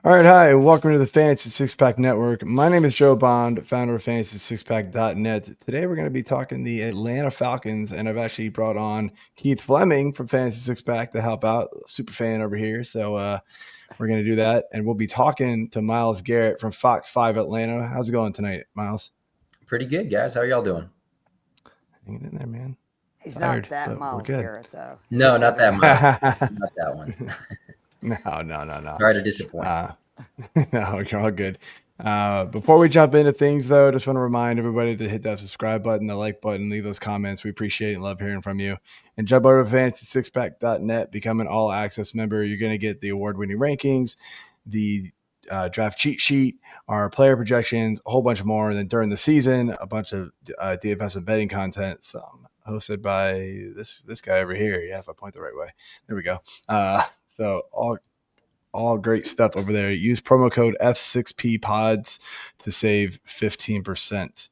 All right, hi, and welcome to the Fantasy Six Pack Network. My name is Joe Bond, founder of FantasySixPack.net. Today we're going to be talking the Atlanta Falcons, and I've actually brought on Keith Fleming from Fantasy Six Pack to help out. Super fan over here, so we're going to do that, and we'll be talking to Miles Garrett from Fox 5 Atlanta. How's it going tonight, Miles? Pretty good, guys. How are y'all doing? Hanging in there, man. He's not Tired, that but we're Miles good. Garrett, though. No, It's a not that different. Miles. Not that one. No. Sorry to disappoint. Uh, no, you're all good. Before we jump into things, though, just want to remind everybody to hit that subscribe button, the like button, leave those comments. We appreciate and love hearing from you. And jump over to fantasy6pack.net, become an all access member. You're going to get the award winning rankings, the draft cheat sheet, our player projections, a whole bunch more. And then during the season, a bunch of DFS and betting content, some hosted by this guy over here. Yeah, if I point the right way. There we go. So all great stuff over there. Use promo code F6P Pods to save 15%.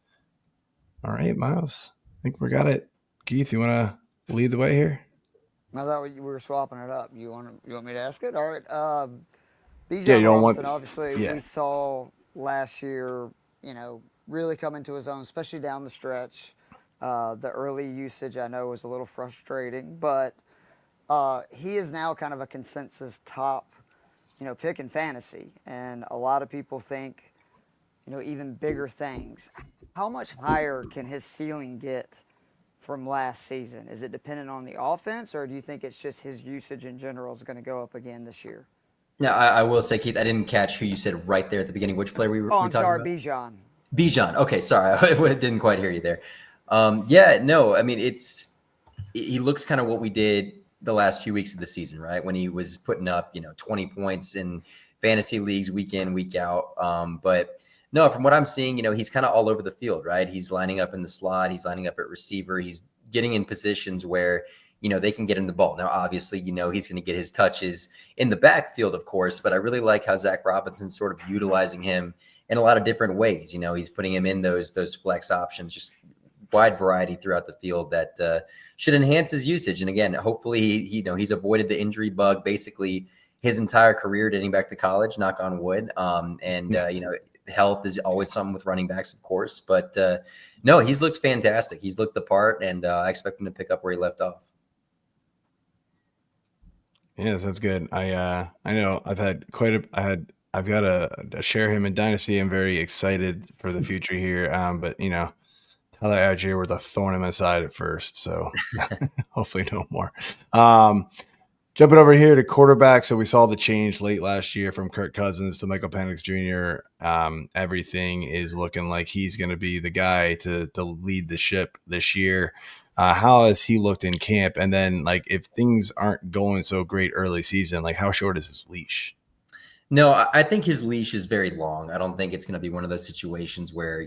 All right, Miles. I think we got it. Keith, you want to lead the way here? I thought we were swapping it up. You want me to ask it? All right. Yeah, Bijan you don't want. Robinson, obviously, Yeah. we saw last year, really come into his own, especially down the stretch. The early usage I know was a little frustrating, but he is now kind of a consensus top, pick in fantasy. And a lot of people think, even bigger things. How much higher can his ceiling get from last season? Is it dependent on the offense, or do you think it's just his usage in general is going to go up again this year? Now, I will say, Keith, I didn't catch who you said right there at the beginning. Which player we were, Oh, we I'm talking sorry, about? Bijan. Bijan. Okay, sorry. I didn't quite hear you there. Yeah, no, I mean, he looks kind of what we did the last few weeks of the season, right? When he was putting up, 20 points in fantasy leagues week in, week out. But no, from what I'm seeing, he's kind of all over the field, right? He's lining up in the slot. He's lining up at receiver. He's getting in positions where, they can get him the ball. Now, obviously, he's going to get his touches in the backfield, of course, but I really like how Zach Robinson's sort of utilizing him in a lot of different ways. He's putting him in those flex options, just wide variety throughout the field that should enhance his usage. And again, hopefully, he's avoided the injury bug basically his entire career dating back to college, knock on wood. Health is always something with running backs, of course. But no, he's looked fantastic. He's looked the part, and I expect him to pick up where he left off. Yes, that's good. I know I've had quite a I've got to share him in Dynasty. I'm very excited for the future here. But Tyler Allgeier were the thorn in my side at first, so hopefully no more. Jumping over here to quarterback, so we saw the change late last year from Kirk Cousins to Michael Penix Jr. Everything is looking like he's going to be the guy to lead the ship this year. How has he looked in camp? And then, like, if things aren't going so great early season, like, how short is his leash? No, I think his leash is very long. I don't think it's going to be one of those situations where,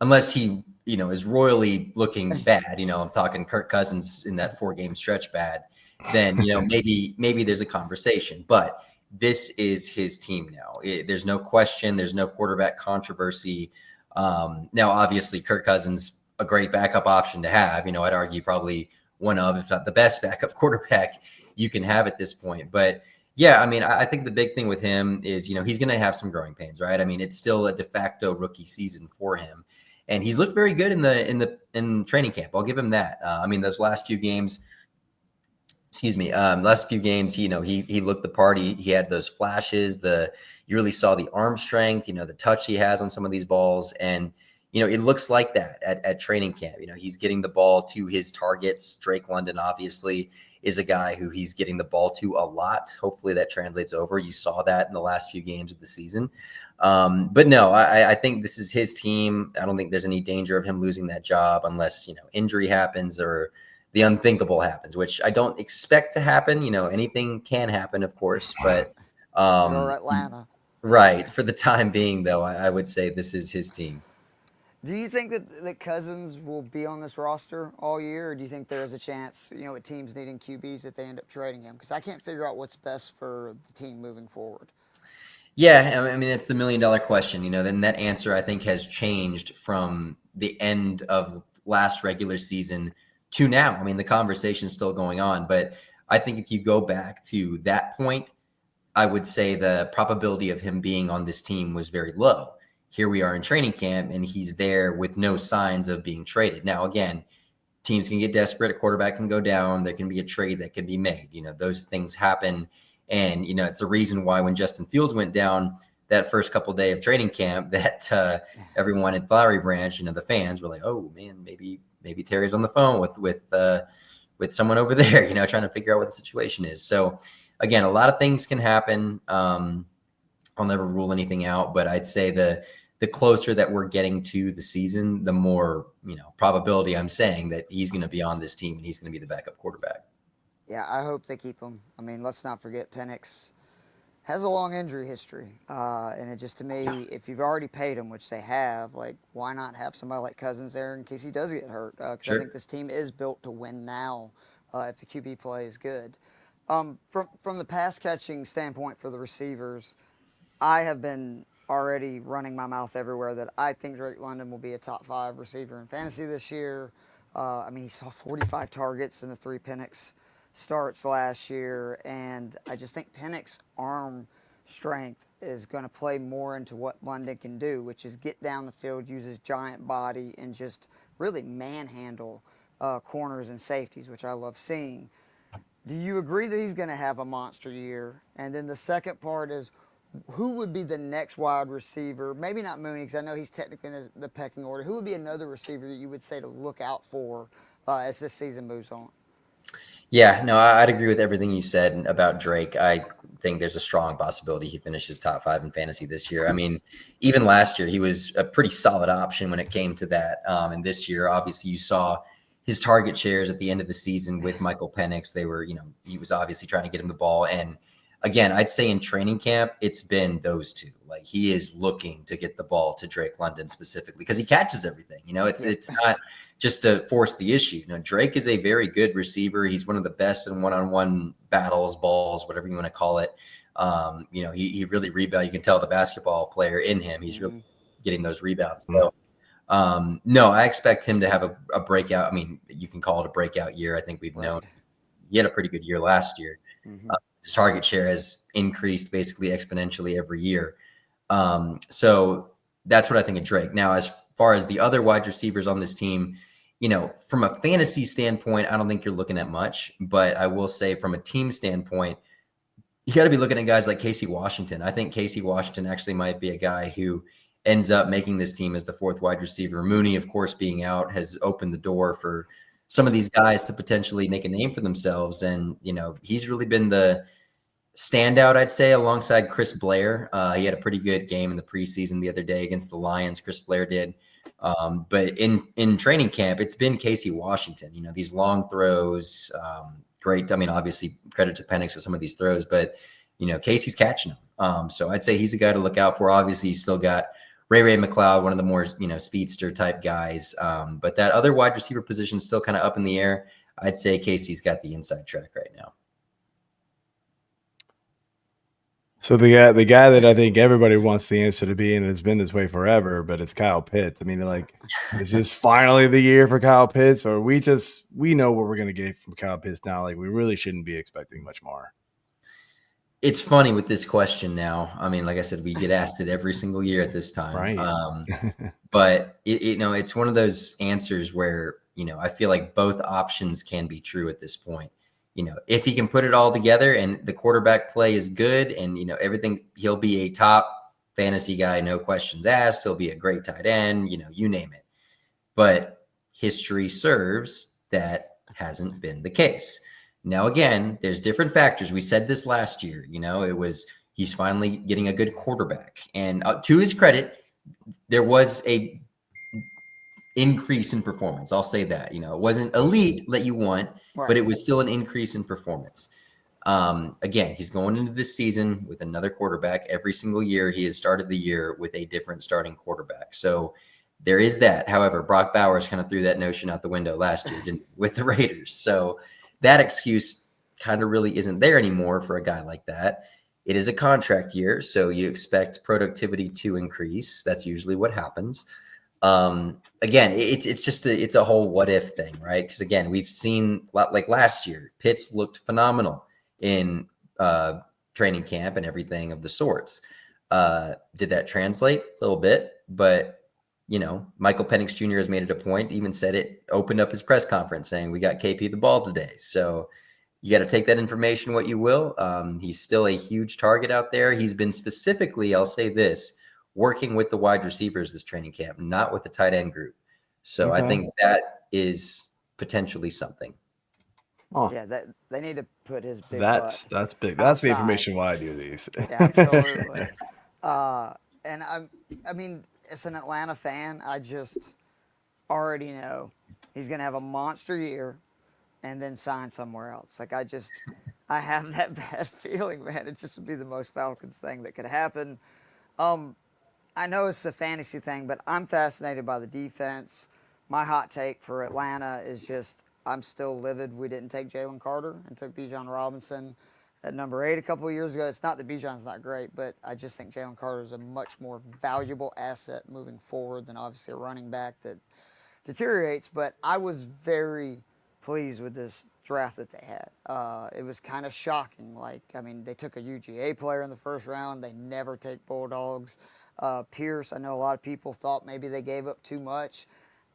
unless he, is royally looking bad, I'm talking Kirk Cousins in that 4-game stretch bad, then, maybe there's a conversation. But this is his team now. There's no question. There's no quarterback controversy. Now, obviously, Kirk Cousins, a great backup option to have. I'd argue probably one of, if not the best backup quarterback you can have at this point. But yeah, I mean, I think the big thing with him is, he's going to have some growing pains, right? I mean, it's still a de facto rookie season for him, and he's looked very good in training camp. I'll give him that. I mean, those last few games, last few games, he looked the part. He had those flashes. You really saw the arm strength, the touch he has on some of these balls, and it looks like that at training camp. He's getting the ball to his targets. Drake London, obviously, is a guy who he's getting the ball to a lot. Hopefully that translates over. You saw that in the last few games of the season. But no, I think this is his team. I don't think there's any danger of him losing that job unless, injury happens or the unthinkable happens, which I don't expect to happen. Anything can happen, of course, but You're Atlanta. right. For the time being, though, I would say this is his team. Do you think that Cousins will be on this roster all year, or do you think there's a chance, with teams needing QBs, that they end up trading him? Because I can't figure out what's best for the team moving forward. Yeah, I mean, it's the million-dollar question. Then that answer, I think, has changed from the end of last regular season to now. I mean, the conversation's still going on, but I think if you go back to that point, I would say the probability of him being on this team was very low. Here we are in training camp, and he's there with no signs of being traded. Now, again, teams can get desperate. A quarterback can go down. There can be a trade that can be made. Those things happen. And, it's the reason why when Justin Fields went down that first couple of days of training camp, that everyone at Flowery Branch, the fans were like, oh, man, maybe Terry's on the phone with someone over there, trying to figure out what the situation is. So, again, a lot of things can happen. I'll never rule anything out, but I'd say the closer that we're getting to the season, the more, probability I'm saying that he's going to be on this team and he's going to be the backup quarterback. Yeah, I hope they keep him. I mean, let's not forget Penix has a long injury history. And it just, to me, if you've already paid him, which they have, like, why not have somebody like Cousins there in case he does get hurt? Because Sure. I think this team is built to win now if the QB play is good. From the pass catching standpoint for the receivers, I have been already running my mouth everywhere that I think Drake London will be a top 5 receiver in fantasy this year. I mean, he saw 45 targets in the 3 Penix starts last year, and I just think Penix's arm strength is going to play more into what London can do, which is get down the field, use his giant body, and just really manhandle corners and safeties, which I love seeing. Do you agree that he's going to have a monster year? And then the second part is, who would be the next wide receiver? Maybe not Mooney, because I know he's technically in the pecking order. Who would be another receiver that you would say to look out for as this season moves on? Yeah, no, I'd agree with everything you said about Drake. I think there's a strong possibility he finishes top 5 in fantasy this year. I mean, even last year, he was a pretty solid option when it came to that. And this year, obviously, you saw his target shares at the end of the season with Michael Penix. They were, he was obviously trying to get him the ball. And again, I'd say in training camp, it's been those two. Like, he is looking to get the ball to Drake London specifically because he catches everything. It's not just to force the issue. Drake is a very good receiver. He's one of the best in one-on-one battles, balls, whatever you want to call it. He really rebounds. You can tell the basketball player in him. He's really getting those rebounds. So, no, I expect him to have a breakout. I mean, you can call it a breakout year. I think we've known he had a pretty good year last year. His target share has increased basically exponentially every year. So that's what I think of Drake. Now, as far as the other wide receivers on this team, from a fantasy standpoint, I don't think you're looking at much. But I will say from a team standpoint, you got to be looking at guys like Casey Washington. I think Casey Washington actually might be a guy who ends up making this team as the 4th wide receiver. Mooney, of course, being out has opened the door for some of these guys to potentially make a name for themselves. And, he's really been the standout, I'd say, alongside Chris Blair. He had a pretty good game in the preseason the other day against the Lions. Chris Blair did. But in training camp, it's been Casey Washington. These long throws, great. I mean, obviously, credit to Penix for some of these throws, but, Casey's catching them. So I'd say he's a guy to look out for. Obviously, he's still got Ray McLeod, one of the more, speedster type guys. But that other wide receiver position is still kind of up in the air. I'd say Casey's got the inside track right now. So the guy that I think everybody wants the answer to be, and it's been this way forever, but it's Kyle Pitts. I mean, is this finally the year for Kyle Pitts, or we know what we're going to get from Kyle Pitts now? Like, we really shouldn't be expecting much more. It's funny with this question now. I mean, like I said, we get asked it every single year at this time. Right. But it's one of those answers where, I feel like both options can be true at this point. If he can put it all together and the quarterback play is good and, everything, he'll be a top fantasy guy, no questions asked. He'll be a great tight end, you name it. But history serves that hasn't been the case. Now, again, there's different factors. We said this last year, it was he's finally getting a good quarterback. And to his credit, there was a increase in performance. I'll say that, it wasn't elite that you want, but it was still an increase in performance. Again, he's going into this season with another quarterback. Every single year he has started the year with a different starting quarterback. So there is that. However, Brock Bowers kind of threw that notion out the window last year with the Raiders. So that excuse kind of really isn't there anymore for a guy like that. It is a contract year, so you expect productivity to increase. That's usually what happens. Again, it's a whole what if thing, right? Because again, we've seen like last year, Pitts looked phenomenal in training camp and everything of the sorts. Did that translate? A little bit, but Michael Penix Jr. has made it a point, even said it, opened up his press conference saying, we got KP the ball today. So you got to take that information what you will. He's still a huge target out there. He's been specifically, I'll say this, working with the wide receivers this training camp, not with the tight end group. So I think that is potentially something. Oh. Yeah, they need to put his big That's big. Outside. That's the information why I do these. Yeah, absolutely. And I mean, as an Atlanta fan, I just already know he's going to have a monster year and then sign somewhere else. Like, I have that bad feeling, man. It just would be the most Falcons thing that could happen. I know it's a fantasy thing, but I'm fascinated by the defense. My hot take for Atlanta is just I'm still livid we didn't take Jalen Carter and took Bijan Robinson at number 8 a couple of years ago. It's not that Bijan's not great, but I just think Jalen Carter is a much more valuable asset moving forward than obviously a running back that deteriorates. But I was very pleased with this draft that they had. It was kind of shocking. They took a UGA player in the first round. They never take Bulldogs. Pierce, I know a lot of people thought maybe they gave up too much.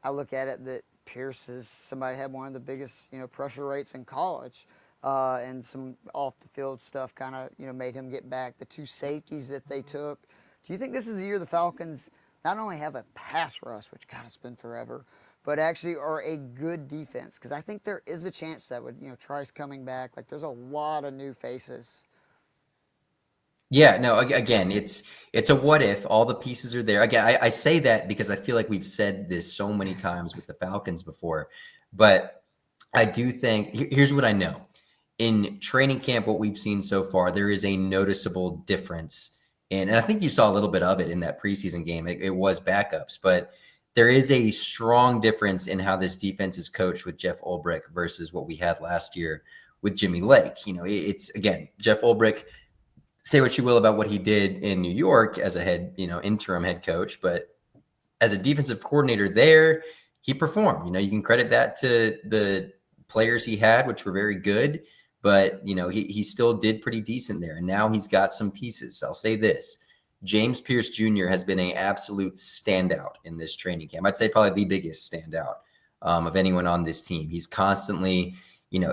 I look at it that Pierce is somebody had one of the biggest, pressure rates in college. And some off-the-field stuff kind of, made him get back. The 2 safeties that they took. Do you think this is the year the Falcons not only have a pass rush, which God, it's been forever, but actually are a good defense? Because I think there is a chance that would, Trice coming back. There's a lot of new faces. Yeah, no, again, it's a what if. All the pieces are there. Again, I say that because I feel like we've said this so many times with the Falcons before. But I do think, here's what I know. In training camp, what we've seen so far, there is a noticeable difference. And I think you saw a little bit of it in that preseason game. It was backups. But there is a strong difference in how this defense is coached with Jeff Ulbrich versus what we had last year with Jimmy Lake. It's, again, Jeff Ulbrich, say what you will about what he did in New York as a interim head coach, but as a defensive coordinator there, he performed. You can credit that to the players he had, which were very good, but he still did pretty decent there. And now he's got some pieces. I'll say this: James Pierce Jr. has been an absolute standout in this training camp. I'd say probably the biggest standout of anyone on this team. He's constantly,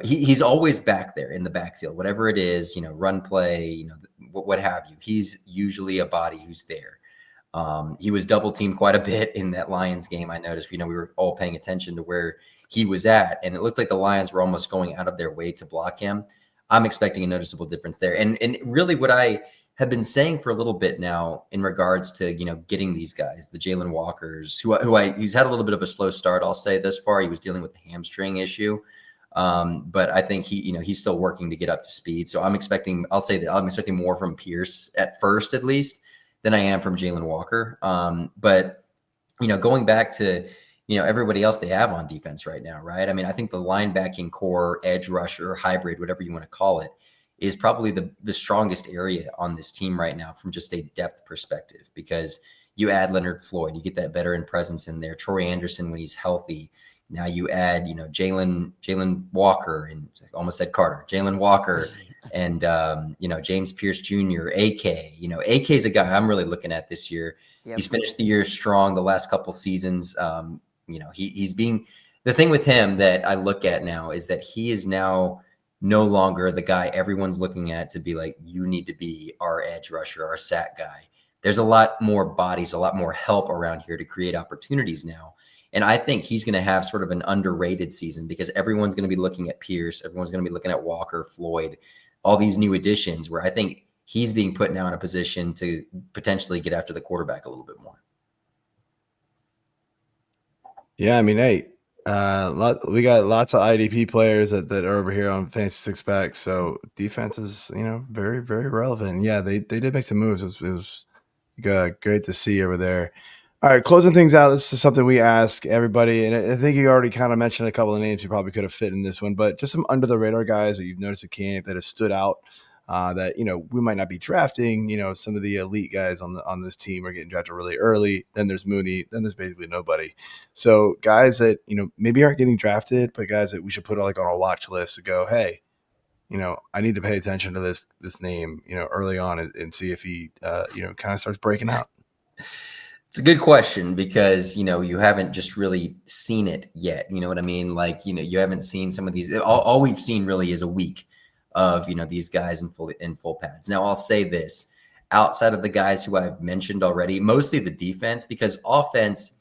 he's always back there in the backfield, whatever it is, run play, what have you. He's usually a body who's there. He was double teamed quite a bit in that Lions game. I noticed, we were all paying attention to where he was at, and it looked like the Lions were almost going out of their way to block him. I'm expecting a noticeable difference there. And really what I have been saying for a little bit now in regards to, getting these guys, the Jalen Walkers, who's had a little bit of a slow start, I'll say thus far. He was dealing with a hamstring issue. But I think he's still working to get up to speed. So I'm expecting more from Pierce at first, at least, than I am from Jalen Walker. But going back to, everybody else they have on defense right now, right? I mean, I think the linebacking core, edge rusher, hybrid, whatever you want to call it, is probably the strongest area on this team right now from just a depth perspective, because you add Leonard Floyd, you get that veteran presence in there. Troy Anderson, when he's healthy. Now you add, Jalen Walker, and almost said Carter, Jalen Walker, and, James Pierce Jr., AK. AK is a guy I'm really looking at this year. Yep. He's finished the year strong the last couple seasons. He's being – the thing with him that I look at now is that he is now no longer the guy everyone's looking at to be like, you need to be our edge rusher, our sack guy. There's a lot more bodies, a lot more help around here to create opportunities now. And I think he's going to have sort of an underrated season, because everyone's going to be looking at Pierce. Everyone's going to be looking at Walker, Floyd, all these new additions, where I think he's being put now in a position to potentially get after the quarterback a little bit more. Yeah, I mean, hey, we got lots of IDP players that are over here on Fantasy Six Pack. So defense is, very, very relevant. Yeah, they did make some moves. It was great to see over there. All right, closing things out, this is something we ask everybody, and I think you already kind of mentioned a couple of names you probably could have fit in this one, but just some under-the-radar guys that you've noticed at camp that have stood out, that, we might not be drafting. Some of the elite guys on this team are getting drafted really early. Then there's Mooney. Then there's basically nobody. So guys that, maybe aren't getting drafted, but guys that we should put on our watch list to go, hey, I need to pay attention to this name, early on and see if he, kind of starts breaking out? It's a good question because, you haven't just really seen it yet. You know what I mean? Like, you haven't seen some of these. All we've seen really is a week of, these guys in full pads. Now, I'll say this, outside of the guys who I've mentioned already, mostly the defense, because offense,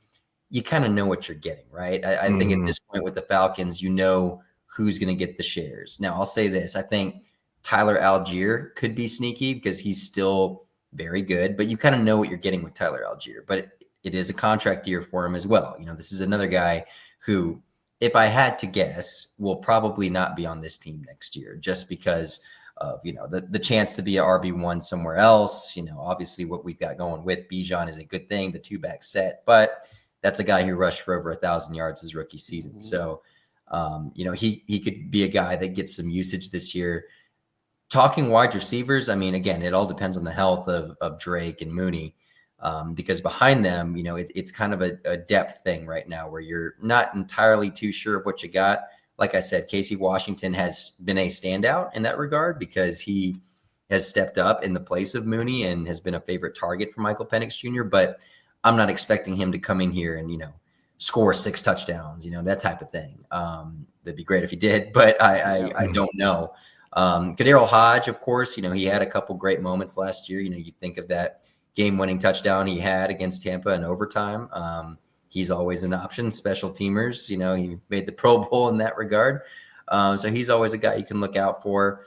you kind of know what you're getting, right? I think at this point with the Falcons, who's going to get the shares. Now, I'll say this. I think Tyler Allgeier could be sneaky because he's still very good, but you kind of know what you're getting with Tyler Allgeier. But it is a contract year for him as well. This is another guy who, if I had to guess, will probably not be on this team next year just because of, the chance to be a RB1 somewhere else. Obviously what we've got going with Bijan is a good thing, the 2-back set, but that's a guy who rushed for over 1,000 yards his rookie season. So, he could be a guy that gets some usage this year. Talking wide receivers, I mean, again, it all depends on the health of Drake and Mooney, because behind them, it's kind of a depth thing right now where you're not entirely too sure of what you got. Like I said, Casey Washington has been a standout in that regard because he has stepped up in the place of Mooney and has been a favorite target for Michael Penix Jr., but I'm not expecting him to come in here and, score 6 touchdowns, that type of thing. That'd be great if he did, but I don't know. Kadarius Hodge, of course, he had a couple great moments last year. You think of that game-winning touchdown he had against Tampa in overtime. He's always an option. Special teamers, he made the Pro Bowl in that regard. So he's always a guy you can look out for.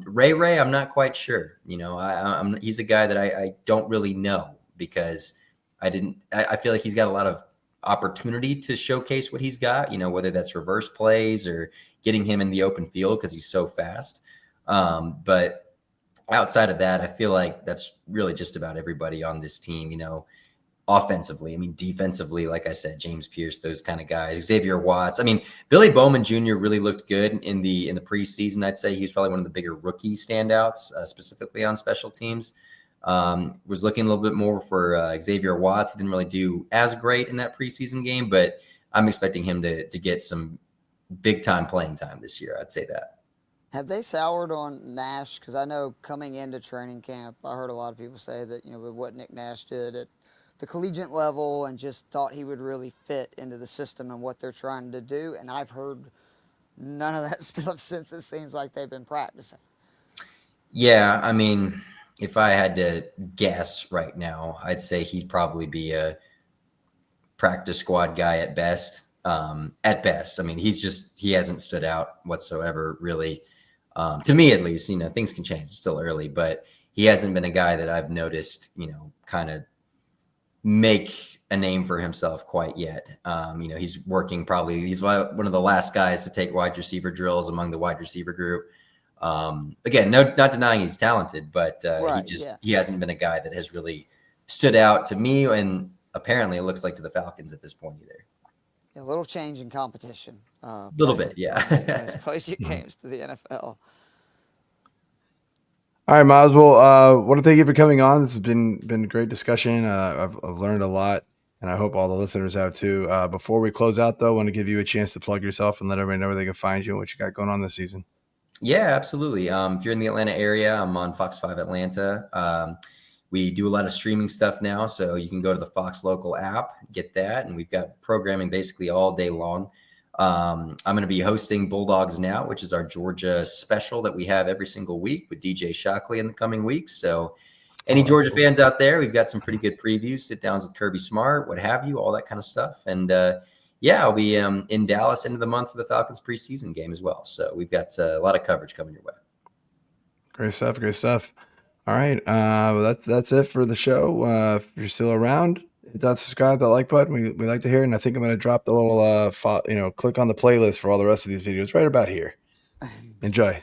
Ray, I'm not quite sure. He's a guy that I don't really know because I feel like he's got a lot of opportunity to showcase what he's got, whether that's reverse plays or getting him in the open field because he's so fast. But outside of that, I feel like that's really just about everybody on this team, offensively. I mean, defensively, like I said, James Pierce, those kind of guys, Xavier Watts. I mean, Billy Bowman Jr. really looked good in the preseason. I'd say he's probably one of the bigger rookie standouts, specifically on special teams. Was looking a little bit more for Xavier Watts. He didn't really do as great in that preseason game, but I'm expecting him to get some big-time playing time this year. I'd say that. Have they soured on Nash? Because I know coming into training camp, I heard a lot of people say that, with what Nick Nash did at the collegiate level and just thought he would really fit into the system and what they're trying to do. And I've heard none of that stuff since it seems like they've been practicing. Yeah, I mean, if I had to guess right now, I'd say he'd probably be a practice squad guy at best. At best, I mean, he hasn't stood out whatsoever, really. To me, at least, things can change. It's still early, but he hasn't been a guy that I've noticed, kind of make a name for himself quite yet. He's working probably. He's one of the last guys to take wide receiver drills among the wide receiver group. Again, not denying he's talented, but right, he hasn't been a guy that has really stood out to me, and apparently it looks like to the Falcons at this point either. A little change in competition. A little bit, yeah. Collegiate games to the NFL. All right, Miles. Well, want to thank you for coming on. This has been a great discussion. I've learned a lot, and I hope all the listeners have too. Before we close out, though, I want to give you a chance to plug yourself and let everybody know where they can find you and what you got going on this season. Yeah, absolutely. If you're in the Atlanta area, I'm on Fox 5 Atlanta. We do a lot of streaming stuff now, so you can go to the Fox Local app, get that, and we've got programming basically all day long. I'm going to be hosting Bulldogs Now, which is our Georgia special that we have every single week with DJ Shockley in the coming weeks. So any Georgia fans out there, we've got some pretty good previews, sit downs with Kirby Smart, what have you, all that kind of stuff. And I'll be in Dallas end of the month for the Falcons preseason game as well. So we've got a lot of coverage coming your way. Great stuff. All right. Well, that's it for the show. If you're still around, hit that subscribe, that like button. We like to hear it. And I think I'm going to drop the little, click on the playlist for all the rest of these videos right about here. Enjoy.